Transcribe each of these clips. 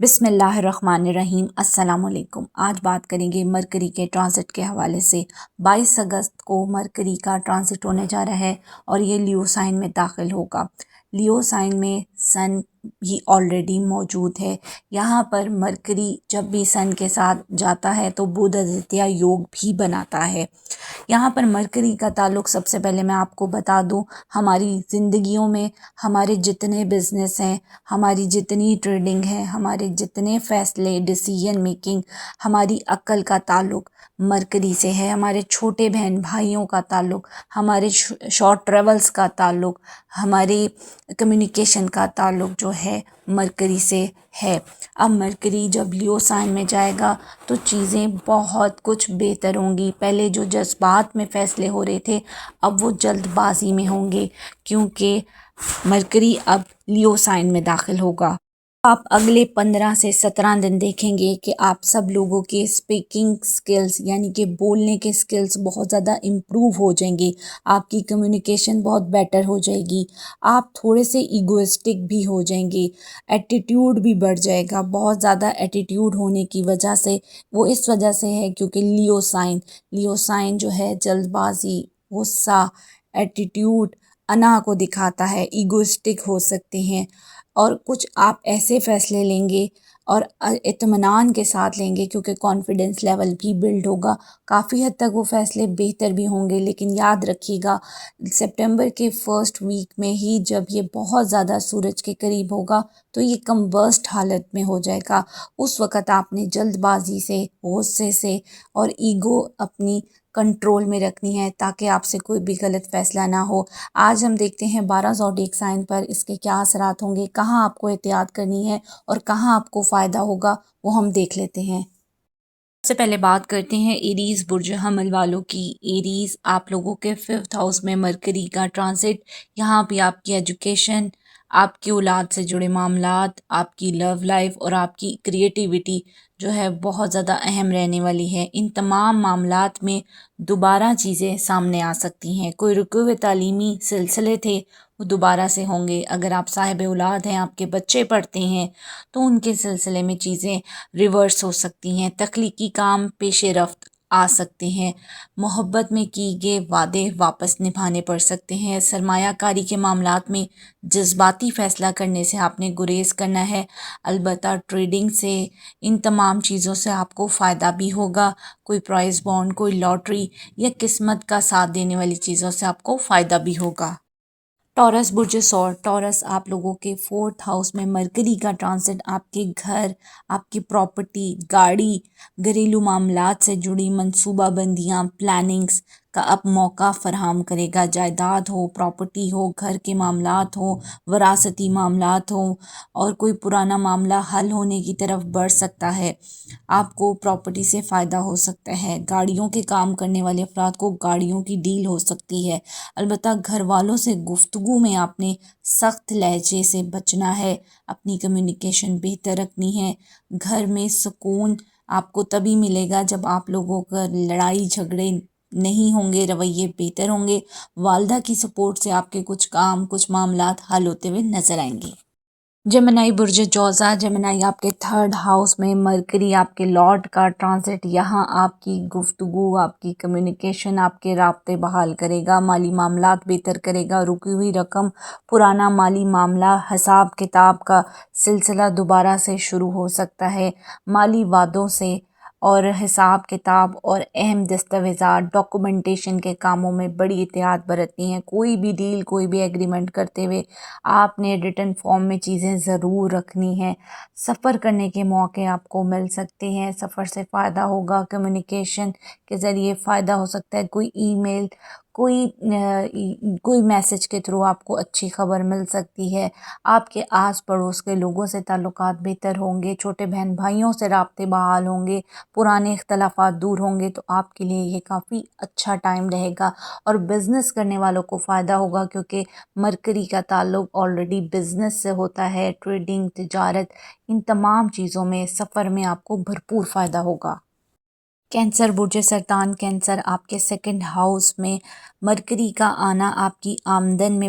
بسم اللہ الرحمن الرحیم۔ السلام علیکم۔ آج بات کریں گے مرکری کے ٹرانزٹ کے حوالے سے۔ 22 اگست کو مرکری کا ٹرانزٹ ہونے جا رہا ہے اور یہ لیو سائن میں داخل ہوگا۔ لیو سائن میں سن بھی آلریڈی موجود ہے۔ یہاں پر مرکری جب بھی سن کے ساتھ جاتا ہے تو بدھ آدتیہ یوگ بھی بناتا ہے۔ یہاں پر مرکری کا تعلق سب سے پہلے میں آپ کو بتا دوں، ہماری زندگیوں میں ہمارے جتنے بزنس ہیں، ہماری جتنی ٹریڈنگ ہے، ہمارے جتنے فیصلے، ڈیسیژن میکنگ، ہماری عقل کا تعلق مرکری سے ہے۔ ہمارے چھوٹے بہن بھائیوں کا تعلق، ہمارے شارٹ ٹریولز کا تعلق، ہماری کمیونیکیشن کا تعلق جو ہے مرکری سے ہے۔ اب مرکری جب لیو سائن میں جائے گا تو چیزیں بہت کچھ بہتر ہوں گی۔ پہلے جو جذبات میں فیصلے ہو رہے تھے اب وہ جلد بازی میں ہوں گے، کیونکہ مرکری اب لیو سائن میں داخل ہوگا۔ آپ اگلے 15 سے 17 دن دیکھیں گے کہ آپ سب لوگوں کے اسپیکنگ سکلز یعنی کہ بولنے کے سکلز بہت زیادہ امپروو ہو جائیں گے۔ آپ کی کمیونیکیشن بہت بیٹر ہو جائے گی۔ آپ تھوڑے سے ایگوئسٹک بھی ہو جائیں گے، ایٹیٹیوڈ بھی بڑھ جائے گا۔ بہت زیادہ ایٹیٹیوڈ ہونے کی وجہ سے وہ اس وجہ سے ہے کیونکہ لیو سائن جو ہے جلد بازی، غصہ، ایٹیٹیوڈ، انا کو دکھاتا ہے۔ ایگوئسٹک ہو سکتے ہیں اور کچھ آپ ایسے فیصلے لیں گے اور اطمینان کے ساتھ لیں گے کیونکہ کانفیڈنس لیول بھی بلڈ ہوگا۔ کافی حد تک وہ فیصلے بہتر بھی ہوں گے، لیکن یاد رکھیے گا سپٹمبر کے فرسٹ ویک میں ہی جب یہ بہت زیادہ سورج کے قریب ہوگا تو یہ کمبسٹ حالت میں ہو جائے گا۔ اس وقت آپ نے جلد بازی سے، غصے سے اور ایگو اپنی کنٹرول میں رکھنی ہے تاکہ آپ سے کوئی بھی غلط فیصلہ نہ ہو۔ آج ہم دیکھتے ہیں 12 زوڈیک سائن پر اس کے کیا اثرات ہوں گے، کہاں آپ کو احتیاط کرنی ہے اور کہاں آپ کو فائدہ ہوگا، وہ ہم دیکھ لیتے ہیں۔ سب سے پہلے بات کرتے ہیں ایریز برج حمل والوں کی۔ ایریز آپ لوگوں کے 5th ہاؤس میں مرکری کا ٹرانزٹ، یہاں بھی آپ کی ایجوکیشن، آپ کی اولاد سے جڑے معاملات، آپ کی لو لائف اور آپ کی کریٹیوٹی جو ہے بہت زیادہ اہم رہنے والی ہے۔ ان تمام معاملات میں دوبارہ چیزیں سامنے آ سکتی ہیں۔ کوئی رکے ہوئے تعلیمی سلسلے تھے وہ دوبارہ سے ہوں گے۔ اگر آپ صاحب اولاد ہیں، آپ کے بچے پڑھتے ہیں تو ان کے سلسلے میں چیزیں ریورس ہو سکتی ہیں۔ تخلیقی کام پیش رفت آ سکتے ہیں۔ محبت میں کی گئے وعدے واپس نبھانے پڑ سکتے ہیں۔ سرمایہ کاری کے معاملات میں جذباتی فیصلہ کرنے سے آپ نے گریز کرنا ہے۔ البتہ ٹریڈنگ سے، ان تمام چیزوں سے آپ کو فائدہ بھی ہوگا۔ کوئی پرائز بانڈ، کوئی لاٹری یا قسمت کا ساتھ دینے والی چیزوں سے آپ کو فائدہ بھی ہوگا۔ ٹورس برج سور، ٹورس آپ لوگوں کے 4th ہاؤس میں مرکری کا ٹرانزٹ آپ کے گھر، آپ کی پراپرٹی، گاڑی، گھریلو معاملات سے جڑی منصوبہ بندیاں، پلاننگز کا اب موقع فراہم کرے گا۔ جائیداد ہو، پراپرٹی ہو، گھر کے معاملات ہوں، وراثتی معاملات ہوں اور کوئی پرانا معاملہ حل ہونے کی طرف بڑھ سکتا ہے۔ آپ کو پراپرٹی سے فائدہ ہو سکتا ہے۔ گاڑیوں کے کام کرنے والے افراد کو گاڑیوں کی ڈیل ہو سکتی ہے۔ البتہ گھر والوں سے گفتگو میں آپ نے سخت لہجے سے بچنا ہے، اپنی کمیونیکیشن بہتر رکھنی ہے۔ گھر میں سکون آپ کو تبھی ملے گا جب آپ لوگوں کا لڑائی جھگڑے نہیں ہوں گے، رویے بہتر ہوں گے۔ والدہ کی سپورٹ سے آپ کے کچھ کام، کچھ معاملات حل ہوتے ہوئے نظر آئیں گے۔ جمنائی برج جوزا، جمنائی آپ کے 3rd ہاؤس میں مرکری آپ کے لارڈ کا ٹرانزٹ، یہاں آپ کی گفتگو، آپ کی کمیونیکیشن، آپ کے رابطے بحال کرے گا، مالی معاملات بہتر کرے گا۔ رکی ہوئی رقم، پرانا مالی معاملہ، حساب کتاب کا سلسلہ دوبارہ سے شروع ہو سکتا ہے۔ مالی وعدوں سے اور حساب کتاب اور اہم دستاویزات، ڈاکومنٹیشن کے کاموں میں بڑی احتیاط برتنی ہے۔ کوئی بھی ڈیل، کوئی بھی ایگریمنٹ کرتے ہوئے آپ نے ریٹن فارم میں چیزیں ضرور رکھنی ہیں۔ سفر کرنے کے موقع آپ کو مل سکتے ہیں، سفر سے فائدہ ہوگا، کمیونیکیشن کے ذریعے فائدہ ہو سکتا ہے۔ کوئی ای میل، کوئی میسج کے تھرو آپ کو اچھی خبر مل سکتی ہے۔ آپ کے آس پڑوس کے لوگوں سے تعلقات بہتر ہوں گے، چھوٹے بہن بھائیوں سے رابطے بحال ہوں گے، پرانے اختلافات دور ہوں گے، تو آپ کے لیے یہ کافی اچھا ٹائم رہے گا۔ اور بزنس کرنے والوں کو فائدہ ہوگا کیونکہ مرکری کا تعلق آلریڈی بزنس سے ہوتا ہے، ٹریڈنگ، تجارت، ان تمام چیزوں میں، سفر میں آپ کو بھرپور فائدہ ہوگا۔ کینسر برج سرطان، کینسر آپ کے 2nd ہاؤس میں مرکری کا آنا آپ کی آمدن میں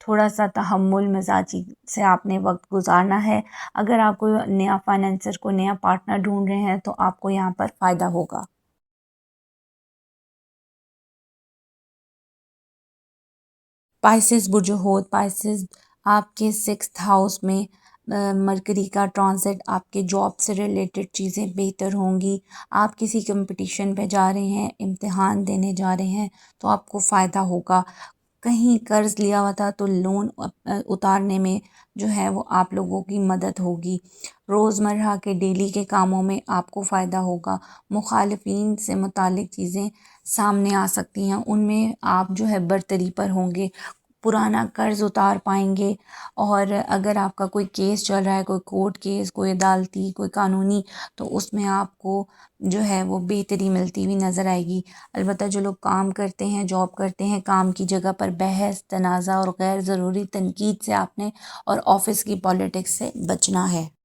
تھوڑا سا تحمل مزاجی سے آپ نے وقت گزارنا ہے۔ اگر آپ کوئی نیا فائنینسر کو نیا پارٹنر ڈھونڈ رہے ہیں تو آپ کو یہاں پر فائدہ ہوگا۔ پائسز برج حوت، پائسز آپ کے 6th ہاؤس میں مرکری کا ٹرانزٹ آپ کے جاب سے ریلیٹڈ چیزیں بہتر ہوں گی۔ آپ کسی کمپٹیشن پہ جا رہے ہیں، امتحان دینے جا رہے ہیں تو آپ کو فائدہ ہوگا۔ کہیں قرض لیا ہوا تھا تو لون اتارنے میں جو ہے وہ آپ لوگوں کی مدد ہوگی۔ روزمرہ کے ڈیلی کے کاموں میں آپ کو فائدہ ہوگا۔ مخالفین سے متعلق چیزیں سامنے آ سکتی ہیں، ان میں آپ جو ہے برتری پر ہوں گے، پرانا قرض اتار پائیں گے۔ اور اگر آپ کا کوئی کیس چل رہا ہے، کوئی کورٹ کیس، کوئی عدالتی، کوئی قانونی، تو اس میں آپ کو جو ہے وہ بہتری ملتی ہوئی نظر آئے گی۔ البتہ جو لوگ کام کرتے ہیں، جاب کرتے ہیں، کام کی جگہ پر بحث، تنازع اور غیر ضروری تنقید سے آپ نے اور آفس کی پالیٹکس سے بچنا ہے۔